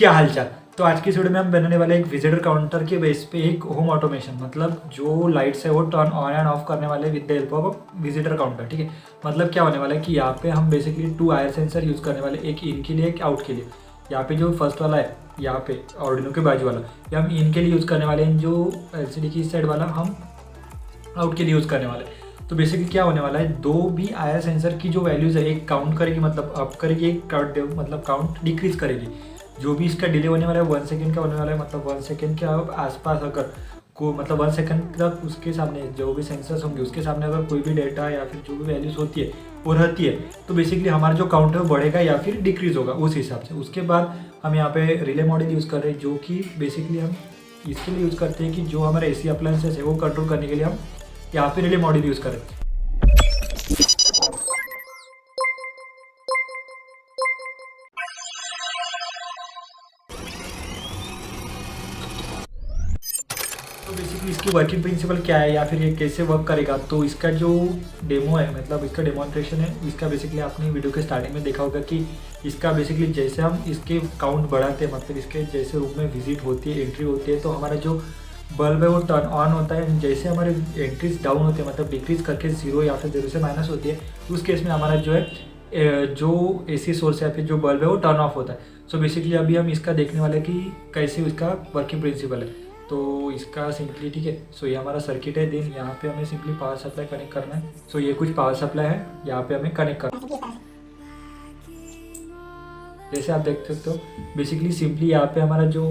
क्या हालचाल। तो आज की इस वीडियो में हम बनाने वाले एक विजिटर काउंटर के बेस पे एक होम ऑटोमेशन, मतलब जो लाइट्स है वो टर्न ऑन एंड ऑफ करने वाले with the help of visitor counter. ठीक है, मतलब क्या होने वाला है कि यहाँ पे हम बेसिकली 2 आयर सेंसर यूज़ करने वाले, एक इन के लिए एक आउट के लिए। यहाँ पे जो फर्स्ट वाला है यहाँ पे आर्डिनो के बाजू वाला, ये हम इन के लिए यूज़ करने वाले हैं, जो LCD की इस साइड वाला हम आउट के लिए यूज़ करने वाले हैं। तो बेसिकली क्या होने वाला है, दो भी आयर सेंसर की जो वैल्यूज़ है, एक काउंट करेगी मतलब अप करेगी, एक काउंट मतलब काउंट डिक्रीज करेगी। जो भी इसका डिले होने वाला है 1 सेकंड का होने वाला है, मतलब 1 सेकंड के आसपास अगर को मतलब 1 सेकंड तक उसके सामने जो भी सेंसर्स होंगे उसके सामने अगर कोई भी डेटा या फिर जो भी वैल्यूज़ होती है वो रहती है, तो बेसिकली हमारा जो काउंट है वो बढ़ेगा या फिर डिक्रीज होगा उस हिसाब से। उसके बाद हम यहाँ पे रिले मॉडल यूज़ कर रहे हैं, जो कि बेसिकली हम इसके लिए यूज़ करते हैं कि जो हमारे AC अप्लायंसेस है वो कंट्रोल करने के लिए हम यहाँ पे रिले मॉडल यूज़ करें। तो बेसिकली इसकी वर्किंग प्रिंसिपल क्या है या फिर ये कैसे वर्क करेगा, तो इसका जो डेमो है मतलब इसका डेमोन्स्ट्रेशन है, इसका बेसिकली आपने वीडियो के स्टार्टिंग में देखा होगा कि इसका बेसिकली जैसे हम इसके काउंट बढ़ाते हैं, मतलब इसके जैसे रूम में विजिट होती है, एंट्री होती है, तो हमारा जो बल्ब है वो टर्न ऑन होता है। जैसे हमारे एंट्रीज डाउन होते हैं मतलब डिक्रीज करके 0 या फिर 0 से माइनस होती है, उस केस में हमारा जो है जो AC सोर्स है या फिर जो बल्ब है वो टर्न ऑफ होता है। सो बेसिकली अभी हम इसका देखने वाले कि कैसे इसका वर्किंग प्रिंसिपल है। तो इसका सिंपली ठीक है, सो ये हमारा सर्किट है। देन यहाँ पे हमें सिंपली पावर सप्लाई कनेक्ट करना है। सो ये कुछ पावर सप्लाई है, यहाँ पे हमें कनेक्ट करना है। जैसे आप देख सकते हो बेसिकली सिंपली यहाँ पे हमारा जो,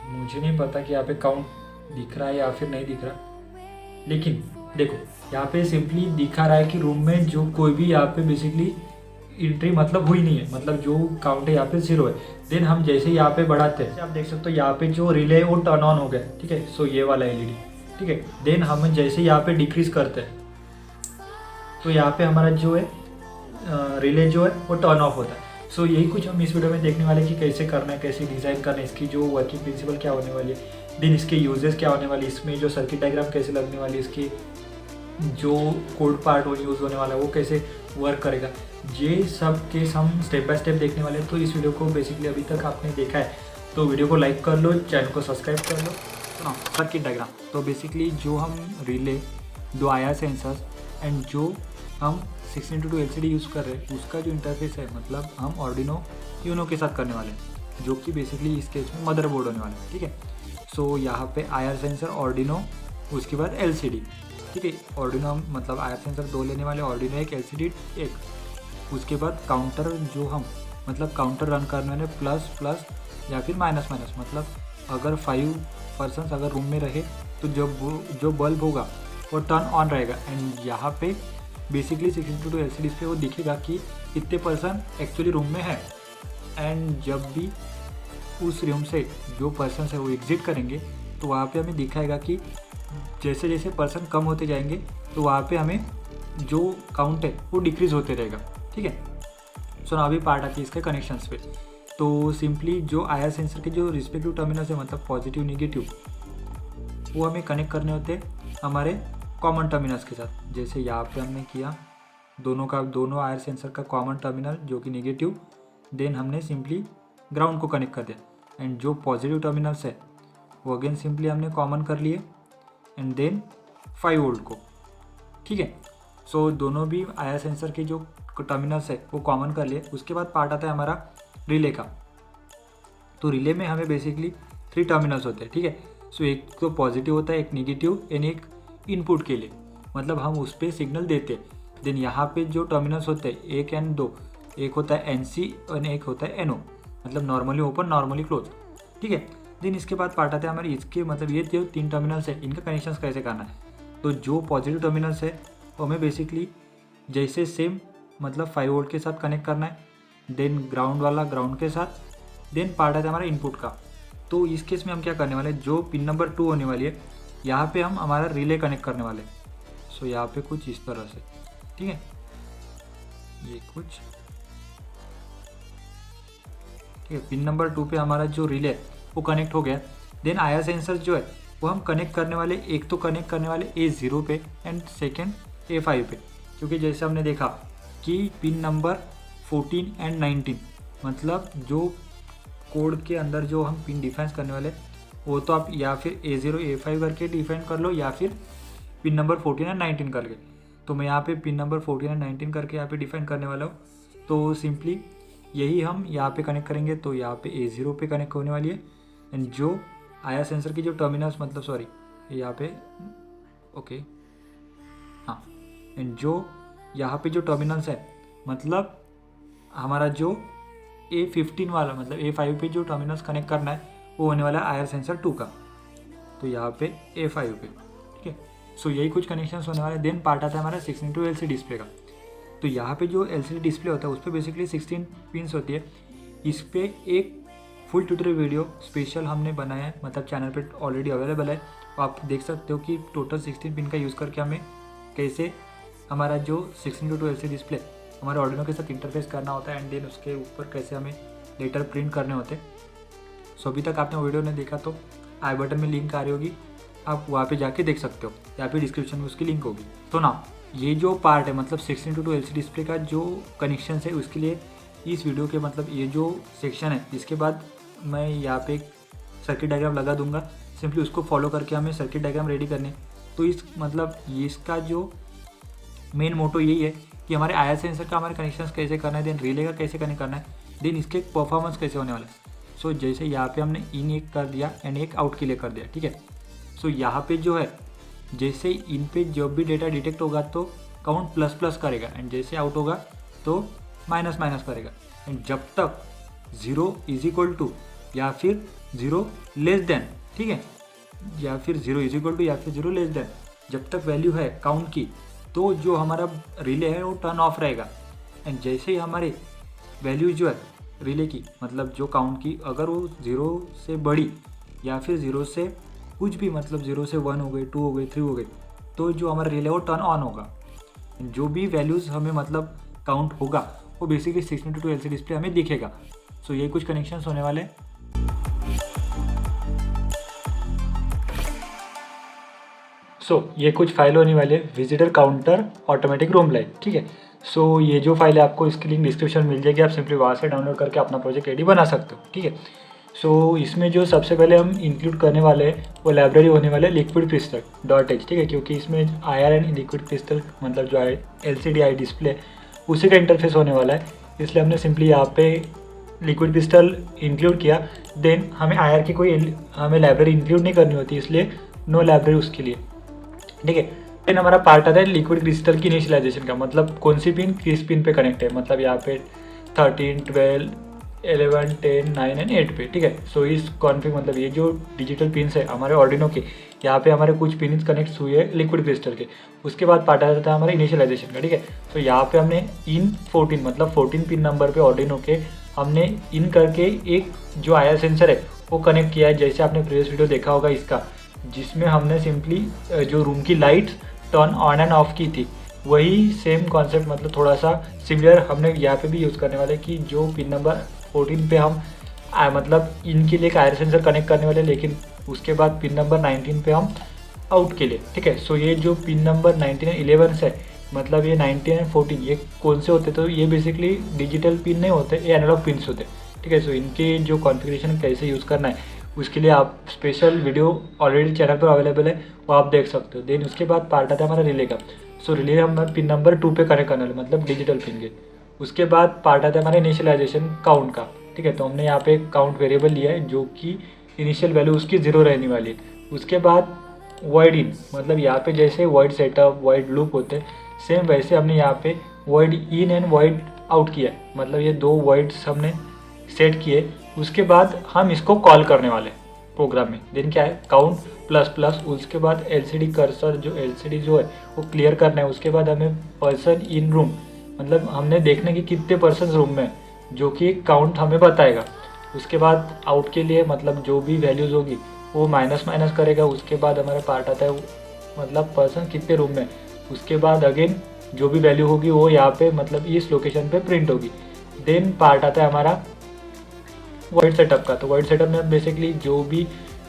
मुझे नहीं पता कि यहाँ पे काउंट दिख रहा है या फिर नहीं दिख रहा, लेकिन देखो यहाँ पे सिंपली दिखा रहा है कि रूम में जो कोई भी यहाँ पे बेसिकली एंट्री मतलब हुई नहीं है, मतलब जो काउंट है यहाँ पे 0 है। देन हम जैसे यहाँ पे बढ़ाते हैं, आप देख सकते हो यहाँ पे जो रिले है वो टर्न ऑन हो गया। ठीक है, सो ये वाला LED ठीक है। देन हम जैसे यहाँ पे डिक्रीज करते हैं तो यहाँ पे हमारा जो है रिले जो है वो टर्न ऑफ होता है। सो यही कुछ हम इस वीडियो में देखने वाले कि कैसे करना है, कैसे डिज़ाइन करना है, इसकी जो वर्किंग प्रिंसिपल क्या होने वाली है, देन इसके यूजेस क्या होने वाली, इसमें जो सर्किट डायग्राम कैसे लगने वाली, इसकी जो कोड पार्ट वो यूज़ होने वाला है वो कैसे वर्क करेगा, ये सब केस हम स्टेप बाय स्टेप देखने वाले हैं। तो इस वीडियो को बेसिकली अभी तक आपने देखा है तो वीडियो को लाइक कर लो, चैनल को सब्सक्राइब कर लो। सुनो सर्किट डायग्राम, तो बेसिकली जो हम रिले, 2 आयर सेंसर्स एंड जो हम 16:2 LCD यूज़ कर रहे हैं उसका जो इंटरफेस है, मतलब हम आर्डिनो यूनो के साथ करने वाले हैं, जो कि बेसिकली इस केस में मदरबोर्ड होने वाला है। ठीक है, सो यहाँ पे आयर सेंसर आर्डिनो, उसके बाद LCD। ठीक है, आर्डिनो हम मतलब आयर सेंसर 2 लेने वाले, आर्डिनो एक, LCD एक, उसके बाद काउंटर जो हम मतलब काउंटर रन करने वाले प्लस या फिर माइनस, मतलब अगर 5 पर्सन्स अगर रूम में रहे तो जो बल्ब होगा वो टर्न ऑन रहेगा। एंड यहाँ पे बेसिकली 16:2 LCD पे वो दिखेगा कि कितने पर्सन एक्चुअली रूम में है। एंड जब भी उस रूम से जो पर्सन है वो एग्जिट करेंगे तो वहाँ पे हमें दिखाएगा कि जैसे जैसे पर्सन कम होते जाएंगे तो वहाँ पे हमें जो काउंट है वो डिक्रीज़ होते रहेगा। ठीक है, सो ना अभी पार्ट आती है इसके कनेक्शंस पे। तो सिंपली जो आयर सेंसर के जो रिस्पेक्टिव टर्मिनल्स है, मतलब पॉजिटिव नेगेटिव, वो हमें कनेक्ट करने होते हैं हमारे कॉमन टर्मिनल्स के साथ। जैसे यहाँ पे हमने किया दोनों आयर सेंसर का कॉमन टर्मिनल जो कि नेगेटिव, देन हमने सिंपली ग्राउंड को कनेक्ट कर दिया। एंड जो पॉजिटिव टर्मिनल्स है वो अगेन सिंपली हमने कॉमन कर लिए एंड देन 5 वोल्ट को। ठीक है, सो दोनों भी आयर सेंसर के जो टर्मिनल्स है वो कॉमन कर लिए। उसके बाद पार्ट आता है हमारा रिले का। तो रिले में हमें बेसिकली 3 टर्मिनल्स होते हैं। ठीक है, सो एक तो पॉजिटिव होता है, एक नेगेटिव एंड एक इनपुट के लिए, मतलब हम उस पर सिग्नल देते हैं। देन यहाँ पे जो टर्मिनल्स होते हैं 1 एंड 2, एक होता है NC और एक होता है NO, मतलब नॉर्मली ओपन नॉर्मली क्लोज। ठीक है, देन इसके बाद पार्ट आता है हमारे इसके, मतलब ये जो 3 टर्मिनल्स है इनका कनेक्शन कैसे करना है। तो जो पॉजिटिव टर्मिनल्स है वो हमें बेसिकली जैसे सेम मतलब 5 वोल्ट के साथ कनेक्ट करना है, देन ग्राउंड वाला ग्राउंड के साथ, देन पार्ट आता है हमारा इनपुट का। तो इस केस में हम क्या करने वाले हैं, जो पिन नंबर 2 होने वाली है यहाँ पे हम हमारा रिले कनेक्ट करने वाले हैं। सो यहाँ पे कुछ इस तरह से, ठीक है, ये कुछ ठीक है। पिन नंबर 2 पे हमारा जो रिले वो कनेक्ट हो गया। देन आयर सेंसर जो है वो हम कनेक्ट करने वाले, एक तो कनेक्ट करने वाले A0 पे एंड सेकेंड A5 पे, क्योंकि जैसे हमने देखा कि पिन नंबर 14 एंड 19 मतलब जो कोड के अंदर जो हम पिन डिफाइन करने वाले वो तो आप या फिर A0 A5 करके डिफाइन कर लो या फिर पिन नंबर 14 या 19 करके। तो मैं यहाँ पे पिन नंबर 14 या 19 करके यहाँ पे डिफाइन करने वाला हूँ। तो सिंपली यही हम यहाँ पे कनेक्ट करेंगे। तो यहाँ पे A0 पे कनेक्ट होने वाली है एंड जो IR सेंसर की जो टर्मिनल्स मतलब सॉरी यहाँ पे ओके हाँ एंड जो यहाँ पे जो टर्मिनल्स है मतलब हमारा जो A15 वाला मतलब A5 पे जो टर्मिनल्स कनेक्ट करना है वो होने वाला है IR सेंसर 2 का। तो यहाँ पे A5 पे ठीक है। सो यही कुछ कनेक्शंस होने वाले। देन पार्ट आता है हमारा 16:2 LCD डिस्प्ले का। तो यहाँ पे जो LCD डिस्प्ले होता है उस पर बेसिकली 16 पिन्स होती है। इस पर एक फुल ट्यूटोरियल वीडियो स्पेशल हमने बनाया है मतलब चैनल पे ऑलरेडी अवेलेबल है। तो आप देख सकते हो कि टोटल 16 पिन का यूज़ करके हमें कैसे हमारा जो 16:2 LCD डिस्प्ले हमारे ऑर्डिनो के साथ इंटरफेस करना होता है एंड देन उसके ऊपर कैसे हमें लेटर प्रिंट करने होते हैं। सो अभी तक आपने वीडियो नहीं देखा तो आई बटन में लिंक आ रही होगी, आप वहाँ पे जाके देख सकते हो या फिर डिस्क्रिप्शन में उसकी लिंक होगी। तो ना ये जो पार्ट है मतलब 16:2 LCD डिस्प्ले का जो कनेक्शन है उसके लिए इस वीडियो के मतलब ये जो सेक्शन है इसके बाद मैं यहाँ पे एक सर्किट डायग्राम लगा दूंगा। सिंपली उसको फॉलो करके हमें सर्किट डायग्राम रेडी करने। तो इस मतलब इसका जो मेन मोटो यही है कि हमारे IR सेंसर का हमारे कनेक्शंस कैसे करना है, देन रिले का कैसे कनेक्ट करना है, देन इसके परफॉर्मेंस कैसे होने वाला है। सो जैसे यहाँ पे हमने इन एक कर दिया एंड एक आउट के लिए कर दिया ठीक है। सो यहाँ पे जो है जैसे इन पे जब भी डेटा डिटेक्ट होगा तो काउंट प्लस प्लस करेगा एंड जैसे आउट होगा तो माइनस माइनस करेगा एंड जब तक 0 इज इक्वल टू या फिर 0 लेस देन ठीक है या फिर 0 इज इक्वल टू या फिर 0 लेस देन जब तक वैल्यू है काउंट की तो जो हमारा रिले है वो टर्न ऑफ रहेगा। एंड जैसे ही हमारे वैल्यू जो है रिले की मतलब जो काउंट की अगर वो 0 से बड़ी या फिर 0 से कुछ भी मतलब 0 से 1 हो गई 2 हो गई 3 हो गई तो जो हमारा रिले है वो टर्न ऑन होगा। जो भी वैल्यूज़ हमें मतलब काउंट होगा वो बेसिकली 16:2 LCD डिस्प्ले हमें दिखेगा। सो यही कुछ कनेक्शंस होने वाले हैं। ये कुछ फाइल होने वाले visitor counter automatic room light ठीक है। ये जो फाइल है आपको इसकी लिंक डिस्क्रिप्शन मिल जाएगी, आप सिंपली वहाँ से डाउनलोड करके अपना प्रोजेक्ट रेडी बना सकते हो ठीक है। इसमें जो सबसे पहले हम इंक्लूड करने वाले हैं वो लाइब्रेरी होने वाले लिक्विड क्रिस्टल .h ठीक है, क्योंकि इसमें IR एंड लिक्विड क्रिस्टल मतलब जो LCD आई डिस्प्ले उसी का इंटरफेस होने वाला है, इसलिए हमने सिंपली यहाँ पे लिक्विड क्रिस्टल इंक्लूड किया। देन हमें IR की कोई हमें लाइब्रेरी इंक्लूड नहीं करनी होती, इसलिए नो लाइब्रेरी उसके लिए ठीक है। देन हमारा पार्ट आता है लिक्विड क्रिस्टल की इनिशियलाइजेशन का, मतलब कौन सी पिन किस पिन पे कनेक्ट है, मतलब यहाँ पे 13, 12, 11, 10, 9 एंड 8 पे ठीक है। इस कॉन्फ़िग मतलब ये जो डिजिटल पिन्स है हमारे ऑर्डिनो के, यहाँ पे हमारे कुछ पिन्स कनेक्ट हुए हैं लिक्विड क्रिस्टल के। उसके बाद पार्ट आ जाता है हमारे इनिशियलाइजेशन का ठीक है। यहाँ पे हमने इन 14 मतलब 14 पिन नंबर पे ऑर्डिनो के हमने इन करके एक जो IR सेंसर है वो कनेक्ट किया है, जैसे आपने प्रीवियस वीडियो देखा होगा इसका, जिसमें हमने सिंपली जो रूम की light turn on end of की थी। वही सेम कॉन्सेप्ट मतलब थोड़ा सा सिमिलर हमने यहाँ पे भी यूज़ करने वाले कि जो पिन नंबर 14 पे हम मतलब इनके लिए एक IR सेंसर कनेक्ट करने वाले, लेकिन उसके बाद पिन नंबर 19 पे हम आउट के लिए ठीक है। ये जो पिन नंबर 19 एंड 11 है मतलब ये 19 एंड 14 ये कौन से होते, तो ये बेसिकली डिजिटल पिन नहीं होते, ये एनालॉग पिन्स होते ठीक है। इनके जो कॉन्फ़िगरेशन कैसे यूज़ करना है उसके लिए आप स्पेशल वीडियो ऑलरेडी चैनल पर अवेलेबल है, वो आप देख सकते हो। देन उसके बाद पार्ट आता है हमारा रिले का। रिले हम पिन नंबर 2 पे कनेक्ट करने वाले मतलब डिजिटल पिन के। उसके बाद पार्ट आता है हमारा इनिशियलाइजेशन काउंट का ठीक है। तो हमने यहाँ पे काउंट वेरिएबल लिया है जो कि इनिशियल वैल्यू उसकी 0 रहने वाली है। उसके बाद वॉइड इन मतलब यहाँ पे जैसे वॉइड सेटअप वॉइड लूप होते हैं सेम वैसे हमने यहाँ पे void in and void out किया है, मतलब ये 2 वॉइड्स हमने सेट किए। उसके बाद हम इसको कॉल करने वाले प्रोग्राम में। देन क्या है काउंट प्लस प्लस, उसके बाद LCD कर्सर जो LCD जो है वो क्लियर करना है। उसके बाद हमें पर्सन इन रूम मतलब हमने देखने की कितने पर्सन रूम में जो कि काउंट हमें बताएगा। उसके बाद आउट के लिए मतलब जो भी वैल्यूज़ होगी वो माइनस माइनस करेगा। उसके बाद हमारा पार्ट आता है मतलब पर्सन कितने रूम में, उसके बाद अगेन जो भी वैल्यू होगी वो यहाँ पे मतलब इस लोकेशन पे प्रिंट होगी। देन पार्ट आता है हमारा वॉइड सेटअप का। तो वॉइड सेटअप में बेसिकली जो भी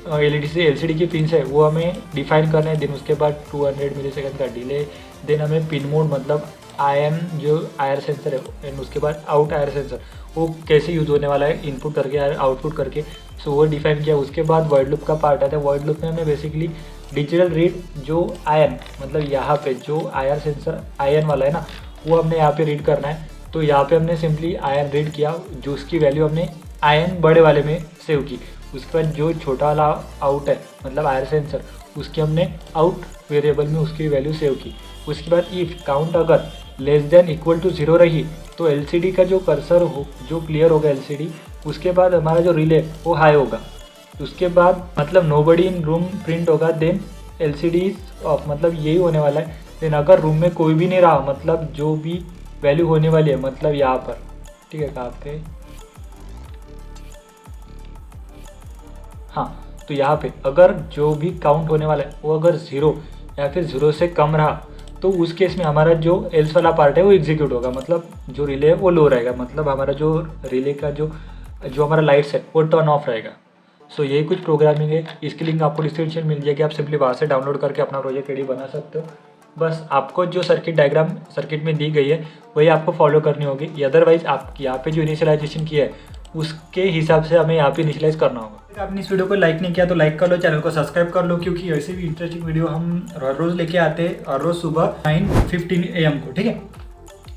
LED से LCD की पिन्स है वो हमें डिफाइन करना है। देन उसके बाद 200 मिलीसेकंड का डिले। देन हमें पिन मोड मतलब IM जो IR सेंसर है एंड उसके बाद आउट IR सेंसर वो कैसे यूज़ होने वाला है इनपुट करके आउटपुट करके, सो वो डिफाइन किया। उसके बाद वर्ड लूप का पार्ट आता है। वर्ड लूप में हमने बेसिकली डिजिटल रीड जो आयन, मतलब यहाँ पे जो आयर सेंसर आयन वाला है ना, वो हमने यहाँ पे रीड करना है। तो यहाँ पे हमने सिंपली आयन रीड किया, जो उसकी वैल्यू हमने आयन बड़े वाले में सेव की। उसके बाद जो छोटा वाला आउट है, मतलब आयर सेंसर, उसकी हमने आउट वेरिएबल में उसकी वैल्यू सेव की। उसके बाद इफ़ काउंट अगर लेस देन इक्वल टू 0 रही तो एलसीडी का जो कर्सर हो, जो क्लियर होगा एलसीडी, उसके बाद हमारा जो रिले वो हाई होगा। उसके बाद मतलब नोबडी इन रूम प्रिंट होगा, देन एलसीडी इज ऑफ, मतलब यही होने वाला है। देन अगर रूम में कोई भी नहीं रहा, मतलब जो भी वैल्यू होने वाली है, मतलब यहाँ पर, ठीक है, कहाँ पे, हाँ, तो यहाँ पे अगर जो भी काउंट होने वाला है वो अगर 0 या फिर 0 से कम रहा, तो उस केस में हमारा जो एल्स वाला पार्ट है वो एग्जीक्यूट होगा, मतलब जो रिले है वो लो रहेगा, मतलब हमारा जो रिले का जो हमारा लाइट्स है वो टर्न ऑफ रहेगा। सो यही कुछ प्रोग्रामिंग है। इसकी लिंक आपको डिस्क्रिप्शन मिल जाएगी, आप सिंपली वहाँ से डाउनलोड करके अपना प्रोजेक्ट रेडी बना सकते हो। बस आपको जो सर्किट डायग्राम सर्किट में दी गई है वही आपको फॉलो करनी होगी, अदरवाइज आप यहाँ पे जो इनिशियलाइजेशन किया है उसके हिसाब से हमें यहाँ पे इनिशियलाइज करना होगा। अगर आपने इस वीडियो को लाइक नहीं किया तो लाइक कर लो, चैनल को सब्सक्राइब कर लो, क्योंकि ऐसे भी इंटरेस्टिंग वीडियो हम हर रोज़ लेके आते हैं, हर रोज़ सुबह 9:15 AM को, ठीक है।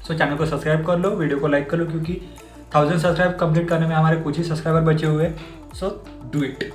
सो चैनल को सब्सक्राइब कर लो, वीडियो को लाइक कर लो, क्योंकि 1000 सब्सक्राइब कंप्लीट करने में हमारे कुछ ही सब्सक्राइबर बचे हुए हैं। So do it.